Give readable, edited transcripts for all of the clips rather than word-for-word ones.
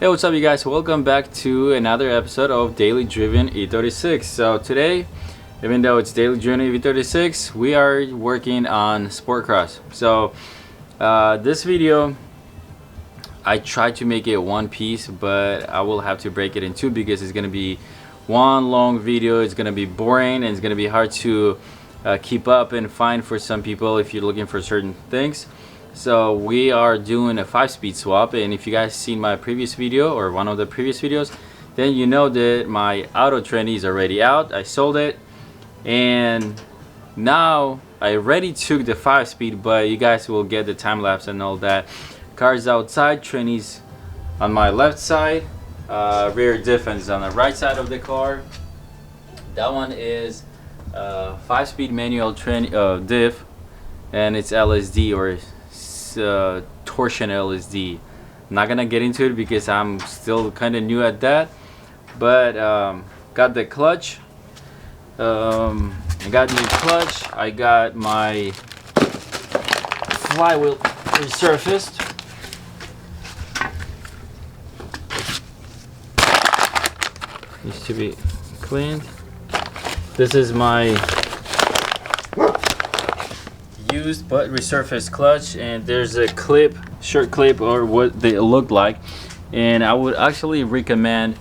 Hey, what's up you guys? Welcome back to another episode of Daily Driven E36. So today, even though it's Daily Driven E36, we are working on Sportcross. So this video, I tried to make it one piece, but I will have to break it in two because it's going to be one long video. It's going to be boring and it's going to be hard to keep up and find for some people if you're looking for certain things. So we are doing a 5-speed swap, and if you guys seen my previous video or one of the previous videos, then you know that my auto tranny is already out. I sold it, and now I already took the 5-speed, but you guys will get the time lapse and all that. Cars outside, trannies on my left side, rear diff is on the right side of the car. That one is 5-speed manual diff, and it's LSD or torsion LSD. I'm not gonna get into it because I'm still kind of new at that, but got the clutch. I got new clutch. I got my flywheel resurfaced. Needs to be cleaned. This is my used but resurfaced clutch, and there's a clip, short clip, or what they look like. And I would actually recommend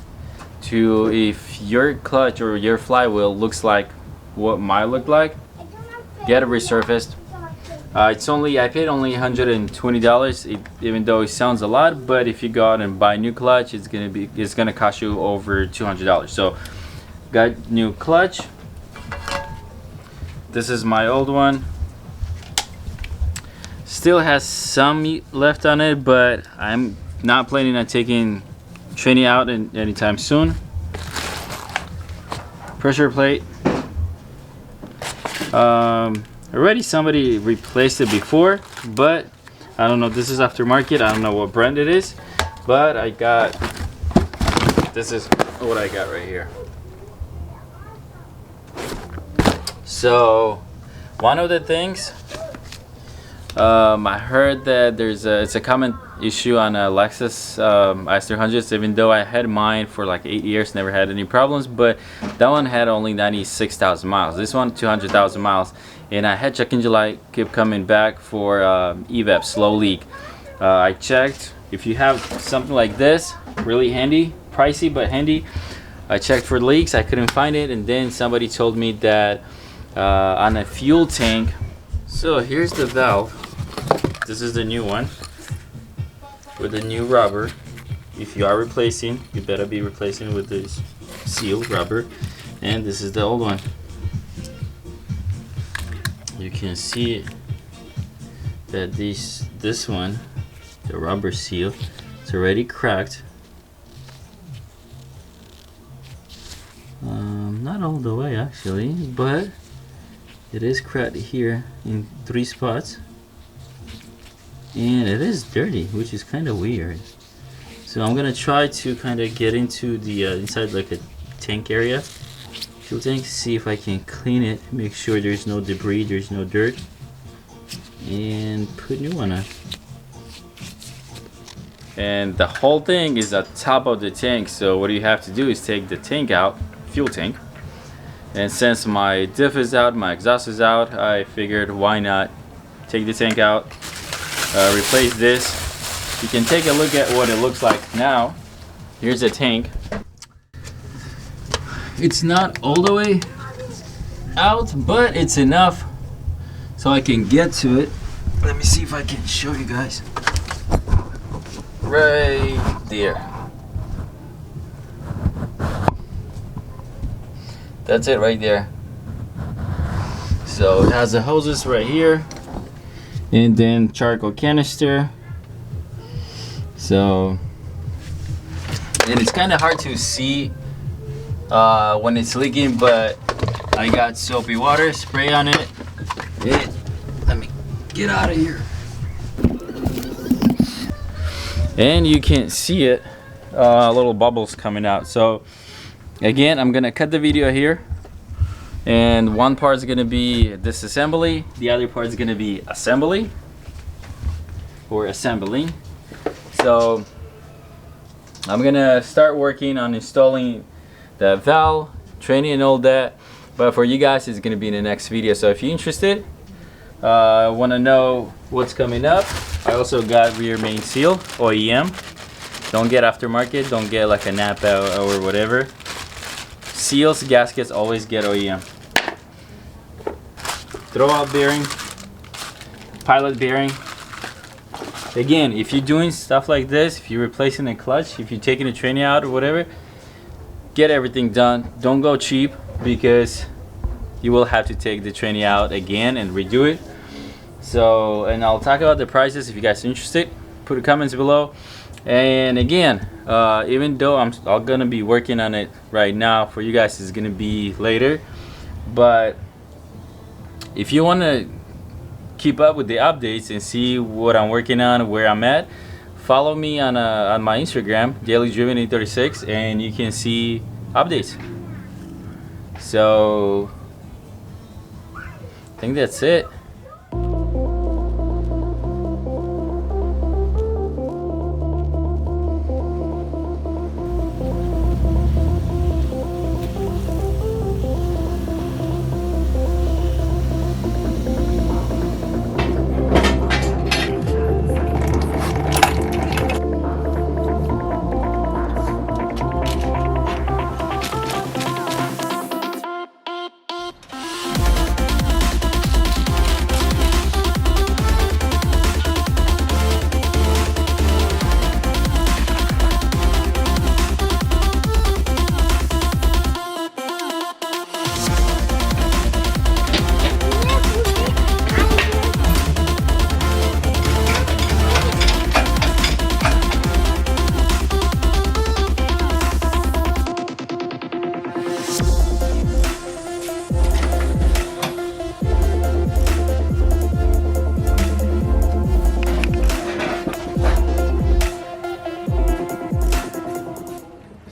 to, if your clutch or your flywheel looks like what mine looked like, get it resurfaced. It's only, I paid only $120, even though it sounds a lot, but if you go out and buy new clutch, it's gonna cost you over $200. So got new clutch. This is my old one. Still has some meat left on it, but I'm not planning on taking tranny out anytime soon. Pressure plate. Already somebody replaced it before, but I don't know. This is aftermarket. I don't know what brand it is, but I got. This is what I got right here. So one of the things. I heard that it's a common issue on a Lexus is300s, even though I had mine for like 8 years, never had any problems, but that one had only 96,000 miles. This one 200,000 miles, and I had check engine light kept coming back for evap, slow leak. I checked. If you have something like this, really handy, pricey but handy. I checked for leaks, I couldn't find it, and then somebody told me that on a fuel tank. So here's the valve. This is the new one with the new rubber. If you are replacing, you better be replacing with this sealed rubber. And this is the old one. You can see that this one, the rubber seal, it's already cracked. Not all the way actually, but it is cracked here in 3 spots, and it is dirty, which is kind of weird. So I'm gonna try to kind of get into the inside, like a tank area, fuel tank, see if I can clean it, make sure there's no debris, there's no dirt, and put new one on. And the whole thing is at top of the tank, so what you have to do is take the tank out, fuel tank. And since my diff is out, my exhaust is out, I figured why not take the tank out, replace this. You can take a look at what it looks like now. Here's the tank. It's not all the way out, but it's enough so I can get to it. Let me see if I can show you guys. Right there. That's it right there. So it has the hoses right here, and then charcoal canister. So, and it's kind of hard to see when it's leaking, but I got soapy water spray on it. Let me get out of here. And you can't see it, little bubbles coming out. So again, I'm gonna cut the video here, and one part is gonna be disassembly, the other part is gonna be assembly or assembling. So I'm gonna start working on installing the valve, training and all that, but for you guys it's gonna be in the next video. So if you're interested, want to know what's coming up, I also got rear main seal OEM. Don't get aftermarket, don't get like a Napa or whatever. Seals, gaskets, always get OEM. Throwout bearing, pilot bearing. Again, if you're doing stuff like this, if you're replacing a clutch, if you're taking a tranny out or whatever, get everything done. Don't go cheap, because you will have to take the tranny out again and redo it. So, and I'll talk about the prices if you guys are interested. Put the comments below. And again, even though I'm gonna be working on it right now, for you guys it's gonna be later. But if you want to keep up with the updates and see what I'm working on, where I'm at, follow me on my Instagram, dailydriven836, and you can see updates. So I think that's it.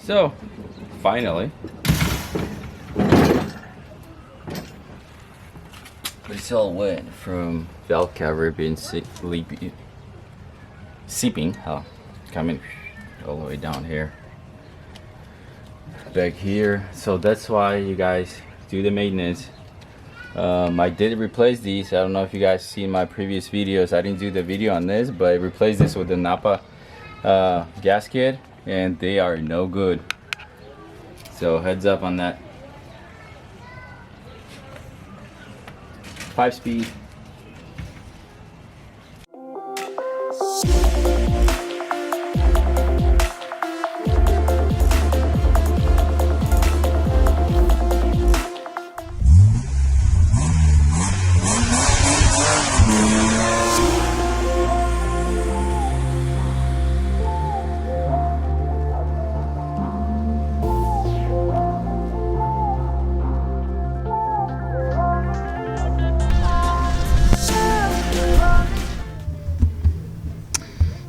So, finally, it's all wet from valve cover being seeping, coming all the way down here, back here. So that's why you guys do the maintenance. I did replace these. I don't know if you guys seen my previous videos. I didn't do the video on this, but I replaced this with the Napa gasket, and they are no good. So heads up on that. 5-speed.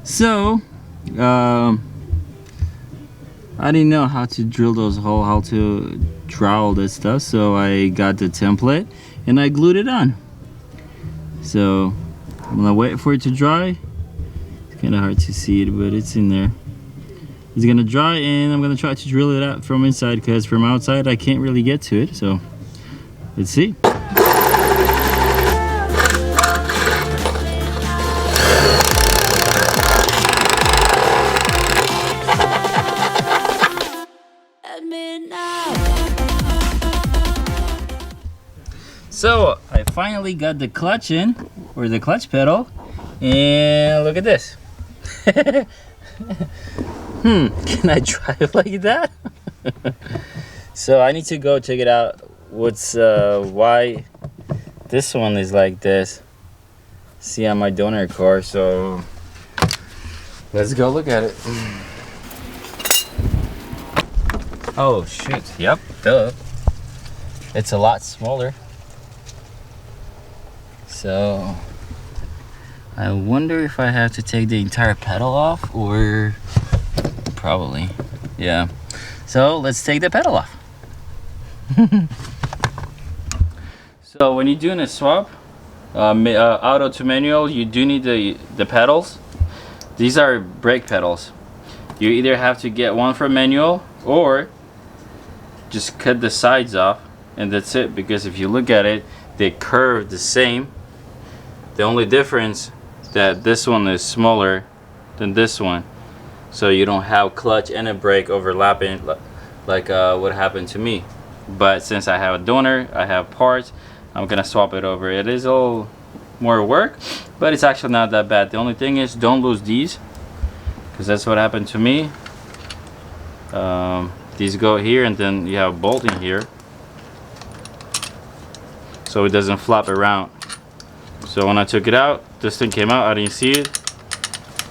So, I didn't know how to drill those holes, how to draw all this stuff, so I got the template and I glued it on. So, I'm gonna wait for it to dry. It's kind of hard to see it, but it's in there. It's gonna dry, and I'm gonna try to drill it out from inside, because from outside I can't really get to it. So, let's see. So I finally got the clutch in, or the clutch pedal, and look at this. Can I drive like that? So I need to go check it out. What's why this one is like this? See on my donor car. So let's go look at it. Oh shoot! Yep, duh. It's a lot smaller. So I wonder if I have to take the entire pedal off, or probably, yeah. So let's take the pedal off. So when you're doing a swap, auto to manual, you do need the pedals. These are brake pedals. you either have to get one for manual or just cut the sides off, and that's it. Because if you look at it, they curve the same. The only difference that this one is smaller than this one, so you don't have clutch and a brake overlapping like what happened to me. But since I have a donor, I have parts, I'm gonna swap it over. It is a little more work, but it's actually not that bad. The only thing is, don't lose these, because that's what happened to me. These go here, and then you have a bolt in here, so it doesn't flop around. So when I took it out, this thing came out, I didn't see it,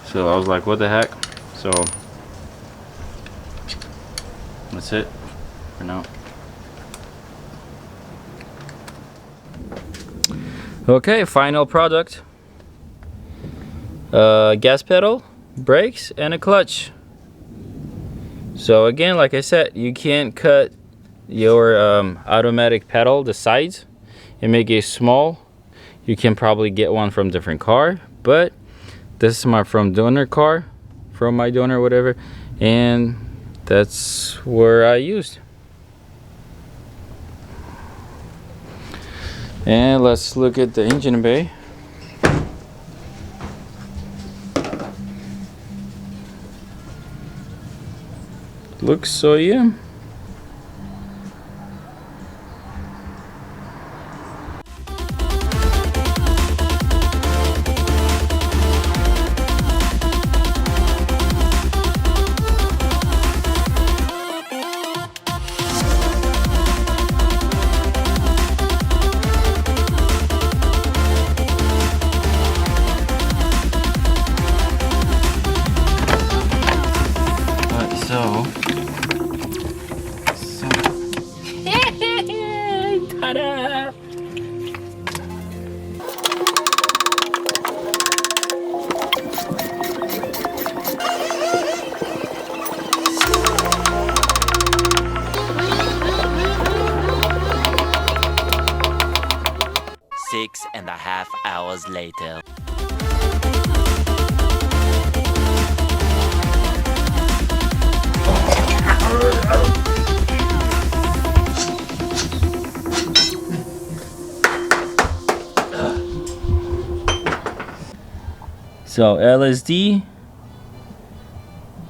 so I was like, what the heck. So that's it for now. Okay, final product. Gas pedal, brakes, and a clutch. So again, like I said, you can't cut your automatic pedal, the sides, and make it small. You can probably get one from different car, but this is my from donor car, from my donor, whatever, and that's where I used. And let's look at the engine bay. Looks so, yeah. Ta-da! Six and a half hours later. So LSD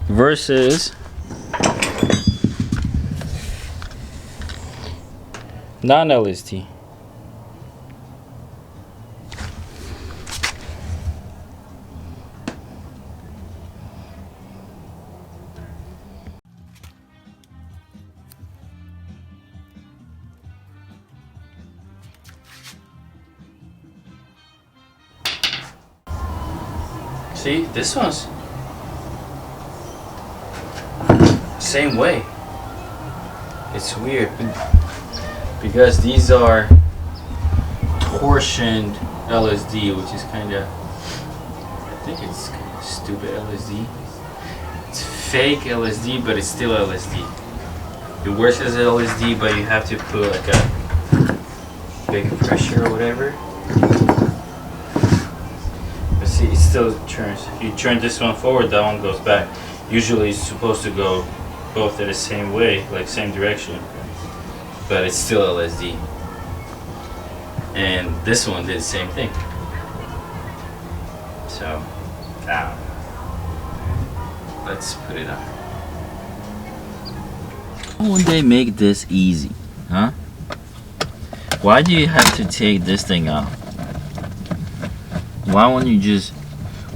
versus non-LSD. See, this one's same way. It's weird because these are torsioned LSD, which is kind of, I think it's kind of stupid LSD. It's fake LSD, but it's still LSD. It works as LSD, but you have to put like a big pressure or whatever. See, it still turns. If you turn this one forward, that one goes back. Usually it's supposed to go both in the same way, like same direction, but it's still LSD. And this one did the same thing. So, let's put it on. Why would they make this easy, huh? Why do you have to take this thing out? Why won't you just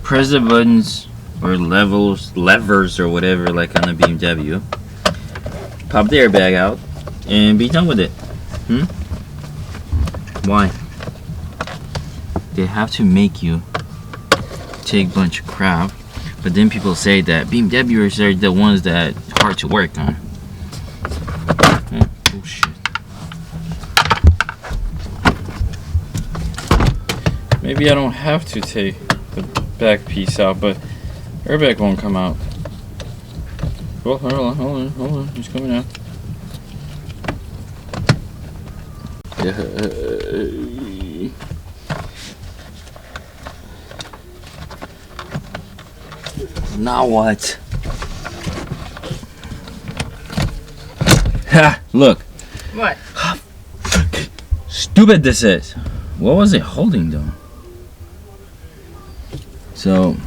press the buttons or levers or whatever, like on a BMW, pop the airbag out, and be done with it? Why? They have to make you take a bunch of crap, but then people say that BMWs are the ones that are hard to work on. Bullshit. Maybe I don't have to take the back piece out, but airbag won't come out. Well, hold on, it's coming out. Now what? Ha! Look. What? Stupid this is. What was it holding though? So,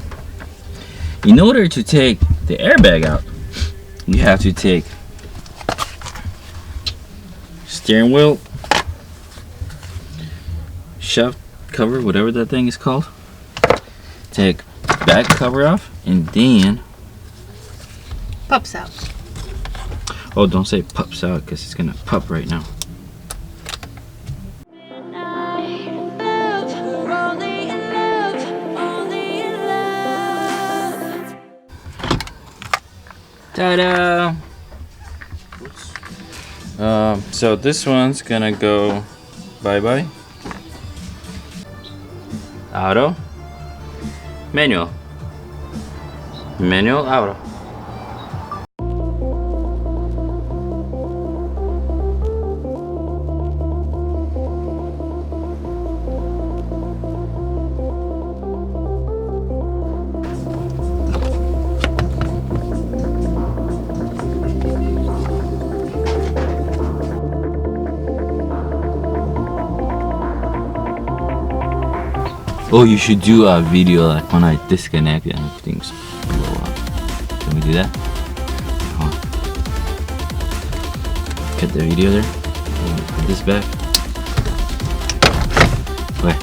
in order to take the airbag out, you have to take steering wheel, shaft cover, whatever that thing is called. Take back cover off, and then Pops out. oh, don't say pops out because it's gonna pop right now. Ta-da! So this one's gonna go bye-bye. Auto. Manual. Manual, auto. Oh, you should do a video like when I disconnect and things blow up. Can we do that? Hold on. Cut the video there. Put this back. Wait.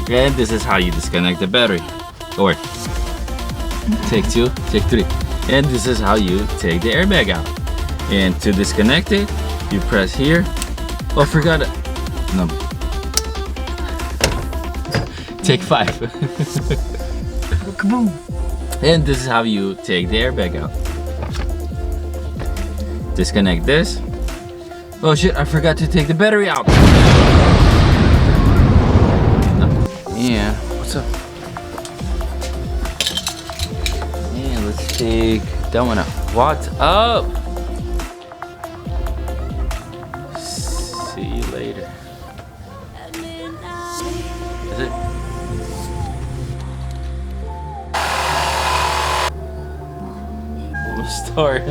And this is how you disconnect the battery. Or take 2, take 3. And this is how you take the airbag out. And to disconnect it, you press here. Oh, I forgot it. No. Take 5. Kaboom. And this is how you take the airbag out. Disconnect this. Oh shit, I forgot to take the battery out. No. Yeah, what's up? Yeah, let's take that one out. What's up? See you later. Is it? Start.